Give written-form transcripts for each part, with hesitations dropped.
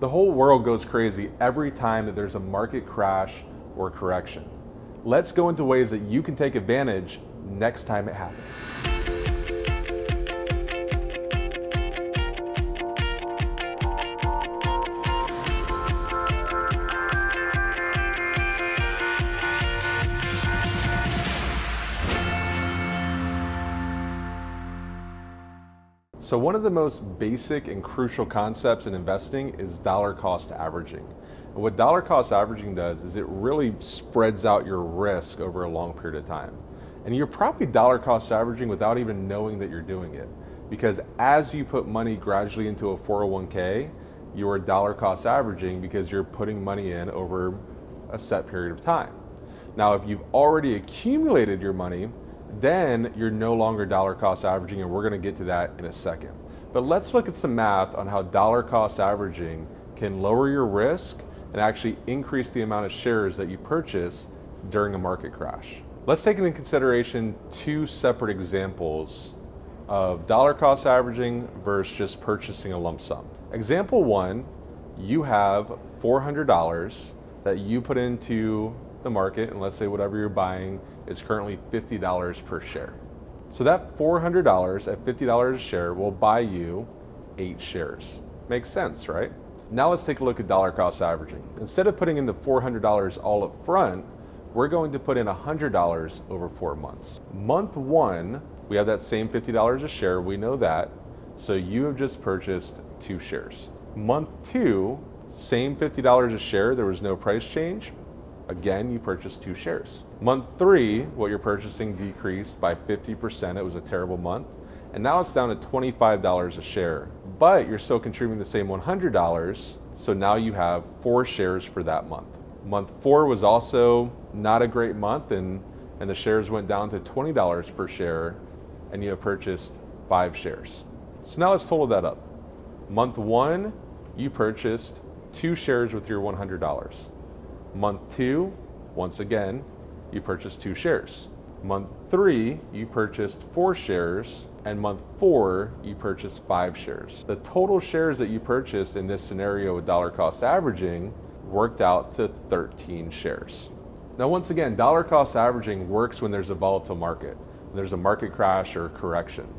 The whole world goes crazy every time that there's a market crash or correction. Let's go into ways that you can take advantage next time it happens. So one of the most basic and crucial concepts in investing is dollar cost averaging. And what dollar cost averaging does is it really spreads out your risk over a long period of time. And you're probably dollar cost averaging without even knowing that you're doing it. Because as you put money gradually into a 401k, you are dollar cost averaging because you're putting money in over a set period of time. Now, if you've already accumulated your money, then you're no longer dollar cost averaging, and we're going to get to that in a second. But let's look at some math on how dollar cost averaging can lower your risk and actually increase the amount of shares that you purchase during a market crash. Let's take into consideration two separate examples of dollar cost averaging versus just purchasing a lump sum. Example one, you have $400 that you put into the market, and let's say whatever you're buying is currently $50 per share. So that $400 at $50 a share will buy you 8 shares. Makes sense, right? Now let's take a look at dollar cost averaging. Instead of putting in the $400 all up front, we're going to put in $100 over 4 months. Month one, we have that same $50 a share, we know that, so you have just purchased 2 shares. Month two, same $50 a share, there was no price change. Again, you purchased 2 shares. Month three, what you're purchasing decreased by 50%. It was a terrible month. And now it's down to $25 a share. But you're still contributing the same $100. So now you have 4 shares for that month. Month 4 was also not a great month, and the shares went down to $20 per share, and you have purchased 5 shares. So now let's total that up. Month 1, you purchased 2 shares with your $100. Month 2, once again, you purchased 2 shares. Month 3, you purchased 4 shares, and month 4, you purchased 5 shares. The total shares that you purchased in this scenario with dollar cost averaging worked out to 13 shares. Now, once again, dollar cost averaging works when there's a volatile market, when there's a market crash or correction.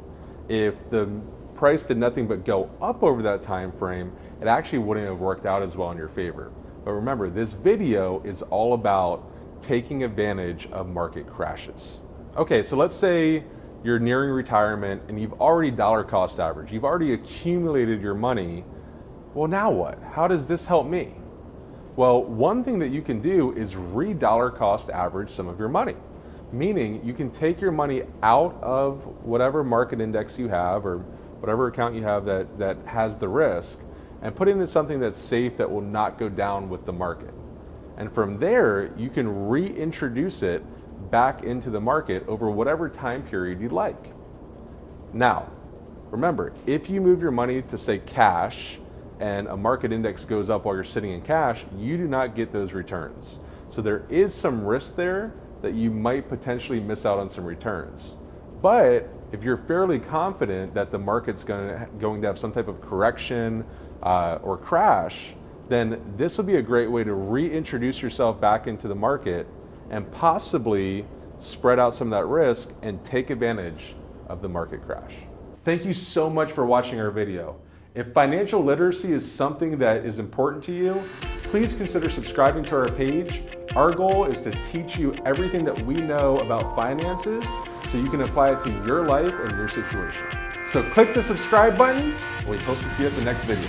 If the price did nothing but go up over that time frame, it actually wouldn't have worked out as well in your favor. But remember, this video is all about taking advantage of market crashes. Okay, so let's say you're nearing retirement and you've already dollar cost averaged. You've already accumulated your money. Well, now what? How does this help me? Well, one thing that you can do is re-dollar cost average some of your money. Meaning you can take your money out of whatever market index you have or whatever account you have that has the risk, and put it into something that's safe that will not go down with the market. And from there, you can reintroduce it back into the market over whatever time period you'd like. Now, remember, if you move your money to say cash and a market index goes up while you're sitting in cash, you do not get those returns. So there is some risk there that you might potentially miss out on some returns. But if you're fairly confident that the market's going to have some type of correction or crash, then this will be a great way to reintroduce yourself back into the market and possibly spread out some of that risk and take advantage of the market crash. Thank you so much for watching our video. If financial literacy is something that is important to you, please consider subscribing to our page. Our goal is to teach you everything that we know about finances so you can apply it to your life and your situation. So click the subscribe button, and we hope to see you at the next video.